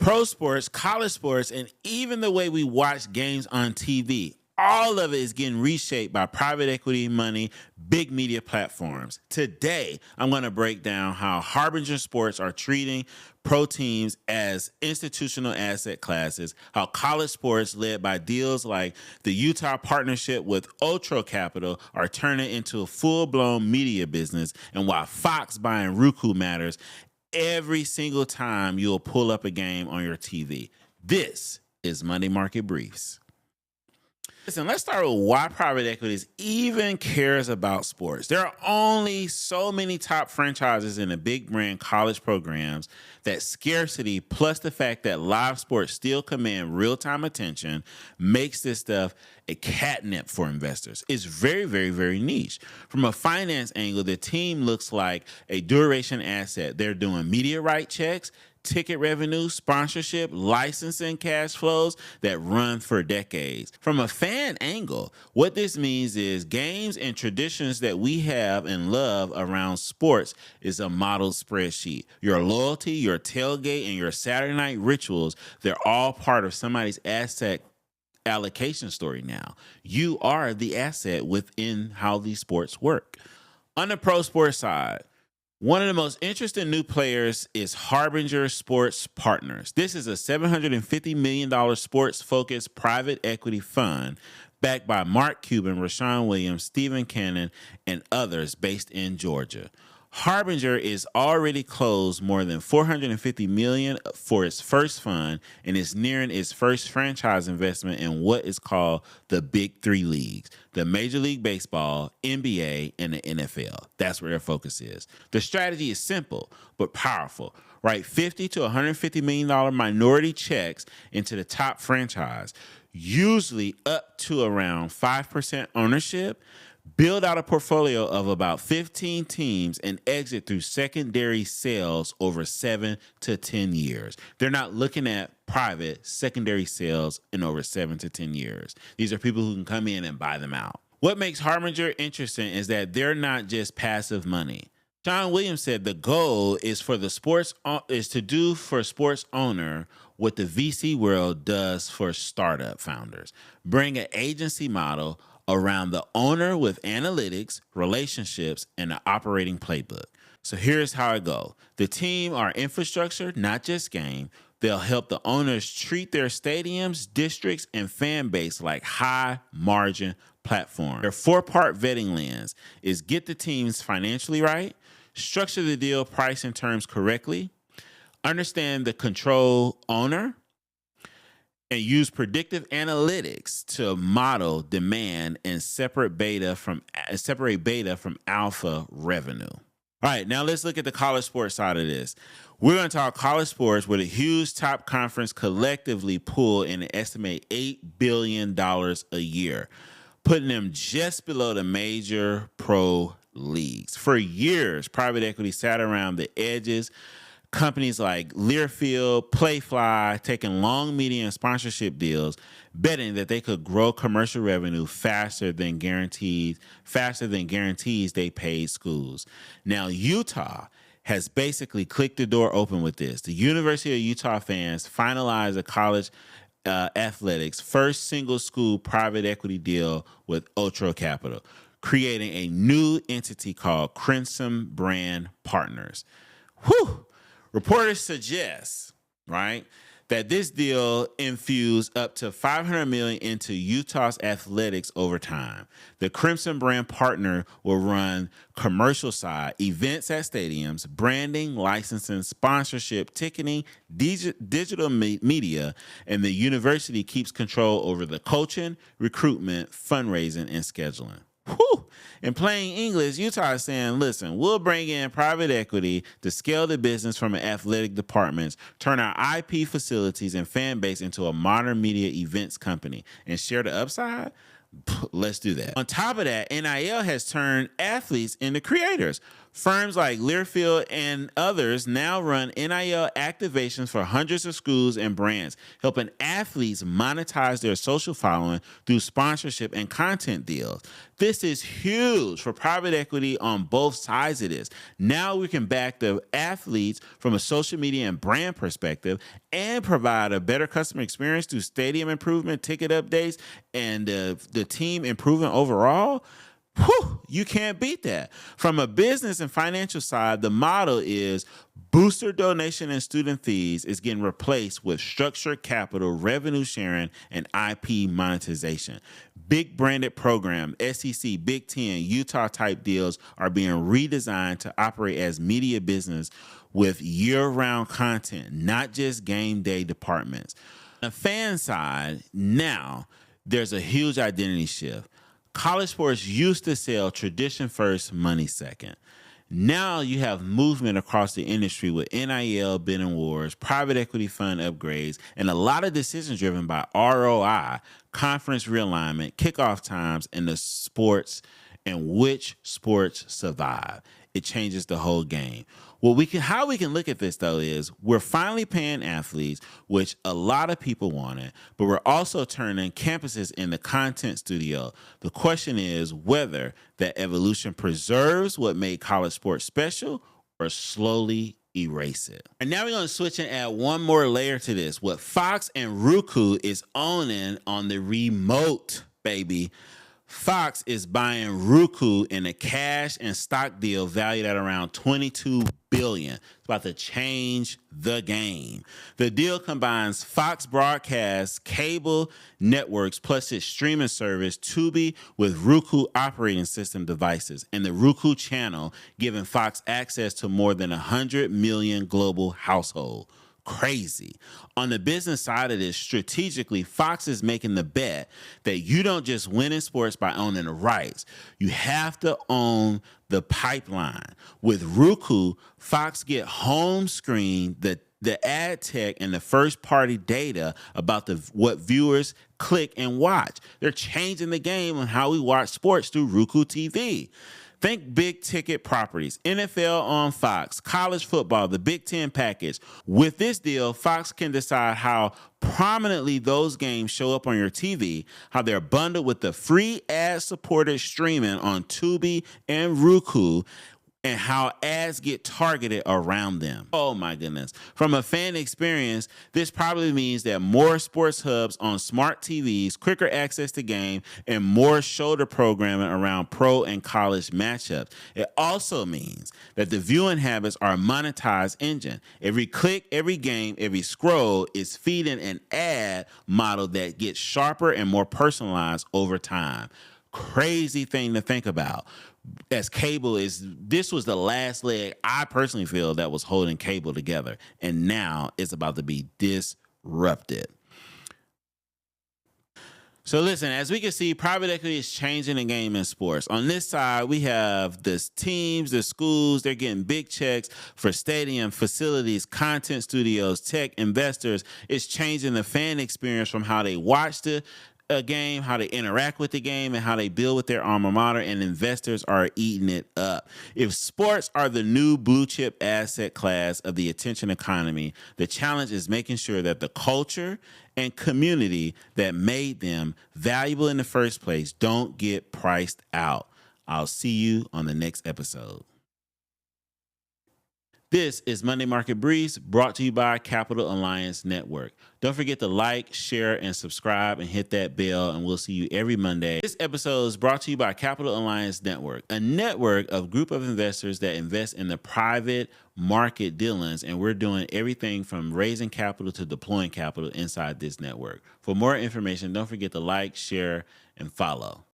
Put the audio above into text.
Pro sports, college sports, and even the way we watch games on TV. All of it is getting reshaped by private equity money, big media platforms. Today, I'm going to break down how Harbinger Sports are treating pro teams as institutional asset classes, how college sports led by deals like the Utah partnership with Ultra Capital are turning into a full-blown media business, and why Fox buying Roku matters every single time you'll pull up a game on your TV. This is Money Market Briefs. Listen, let's start with why private equities even cares about sports. There are only so many top franchises in the big brand college programs that scarcity plus the fact that live sports still command real-time attention makes this stuff a catnip for investors. It's very, very, very niche. From a finance angle, the team looks like a duration asset. They're doing media right checks, ticket revenue, sponsorship, licensing cash flows that run for decades. From a fan angle, what this means is games and traditions that we have and love around sports is a modeled spreadsheet. Your loyalty, your tailgate, and your Saturday night rituals, they're all part of somebody's asset allocation story now. You are the asset within how these sports work. On the pro sports side, one of the most interesting new players is Harbinger Sports Partners. This is a $750 million sports-focused private equity fund backed by Mark Cuban, Rashawn Williams, Stephen Cannon, and others based in Georgia. Harbinger is already closed more than $450 million for its first fund and is nearing its first franchise investment in what is called the Big Three leagues: the Major League Baseball, NBA, and the NFL. That's where their focus is. The strategy is simple but powerful. Write $50 to $150 million minority checks into the top franchise, usually up to around 5% ownership. Build out a portfolio of about 15 teams and exit through secondary sales over 7 to 10 years. They're not looking at private secondary sales in over 7 to 10 years. These are people who can come in and buy them out. What makes Harbinger interesting is that they're not just passive money. John Williams said the goal is to do for sports owner what the VC world does for startup founders. Bring an agency model around the owner with analytics, relationships, and an operating playbook. So here's how it goes. The team are infrastructure, not just game. They'll help the owners treat their stadiums, districts, and fan base like high-margin platforms. Their four-part vetting lens is get the teams financially right, structure the deal price and terms correctly, understand the control owner, and use predictive analytics to model demand and separate beta from alpha revenue. All right, now let's look at the college sports side of this. We're going to talk college sports where the huge top conference collectively pull in an estimated $8 billion a year, putting them just below the major pro leagues. For years, private equity sat around the edges. Companies like Learfield, Playfly, taking long media and sponsorship deals, betting that they could grow commercial revenue faster than guarantees they paid schools. Now, Utah has basically clicked the door open with this. The University of Utah fans finalized a college athletics first single school private equity deal with Ultra Capital, creating a new entity called Crimson Brand Partners. Whew! Reporters suggest, right, that this deal infused up to $500 million into Utah's athletics over time. The Crimson Brand Partner will run commercial side, events at stadiums, branding, licensing, sponsorship, ticketing, digital media, and the university keeps control over the coaching, recruitment, fundraising, and scheduling. Whew. In plain English, Utah is saying, listen, we'll bring in private equity to scale the business from an athletic departments, turn our IP facilities and fan base into a modern media events company, and share the upside? Let's do that. On top of that, NIL has turned athletes into creators. Firms like Learfield and others now run NIL activations for hundreds of schools and brands, helping athletes monetize their social following through sponsorship and content deals. This is huge for private equity on both sides of this. Now we can back the athletes from a social media and brand perspective and provide a better customer experience through stadium improvement, ticket updates, and the team improving overall. Whew, you can't beat that. From a business and financial side, the model is booster donation and student fees is getting replaced with structured capital, revenue sharing, and IP monetization. Big branded program, SEC, Big Ten, Utah type deals are being redesigned to operate as media business with year-round content, not just game day departments. On the fan side, now there's a huge identity shift. College sports used to sell tradition first, money second. Now you have movement across the industry with NIL, bidding wars, private equity fund upgrades, and a lot of decisions driven by ROI, conference realignment, kickoff times, and the sports and which sports survive. It changes the whole game. How we can look at this though is we're finally paying athletes, which a lot of people wanted, but we're also turning campuses into content studio. The question is whether that evolution preserves what made college sports special or slowly erase it. And now we're going to switch and add one more layer to this. What Fox and Roku is owning on the remote, baby. Fox is buying Roku in a cash and stock deal valued at around $22 billion. It's about to change the game. The deal combines Fox broadcast cable networks plus its streaming service Tubi with Roku operating system devices and the Roku channel, giving Fox access to more than 100 million global households. Crazy. On the business side of this, strategically, Fox is making the bet that you don't just win in sports by owning the rights. You have to own the pipeline. With Roku, Fox get home screen, the ad tech, and the first party data about what viewers click and watch. They're changing the game on how we watch sports through Roku TV. Think big ticket properties, NFL on Fox, college football, the Big Ten package. With this deal, Fox can decide how prominently those games show up on your TV, how they're bundled with the free ad-supported streaming on Tubi and Roku, and how ads get targeted around them. Oh my goodness. From a fan experience, this probably means that more sports hubs on smart TVs, quicker access to game, and more shoulder programming around pro and college matchups. It also means that the viewing habits are a monetized engine. Every click, every game, every scroll is feeding an ad model that gets sharper and more personalized over time. Crazy thing to think about. As cable this was the last leg I personally feel that was holding cable together, and now it's about to be disrupted. So listen, as we can see, private equity is changing the game in sports. On this side, we have the teams, the schools, they're getting big checks for stadium, facilities, content studios, tech, investors. It's changing the fan experience from how they watch a game, how they interact with the game, and how they build with their alma mater, and investors are eating it up. If sports are the new blue chip asset class of the attention economy, the challenge is making sure that the culture and community that made them valuable in the first place don't get priced out. I'll see you on the next episode. This is Monday Market Briefs, brought to you by Capital Alliance Network. Don't forget to like, share, and subscribe, and hit that bell, and we'll see you every Monday. This episode is brought to you by Capital Alliance Network, a network of group of investors that invest in the private market dealings, and we're doing everything from raising capital to deploying capital inside this network. For more information, don't forget to like, share, and follow.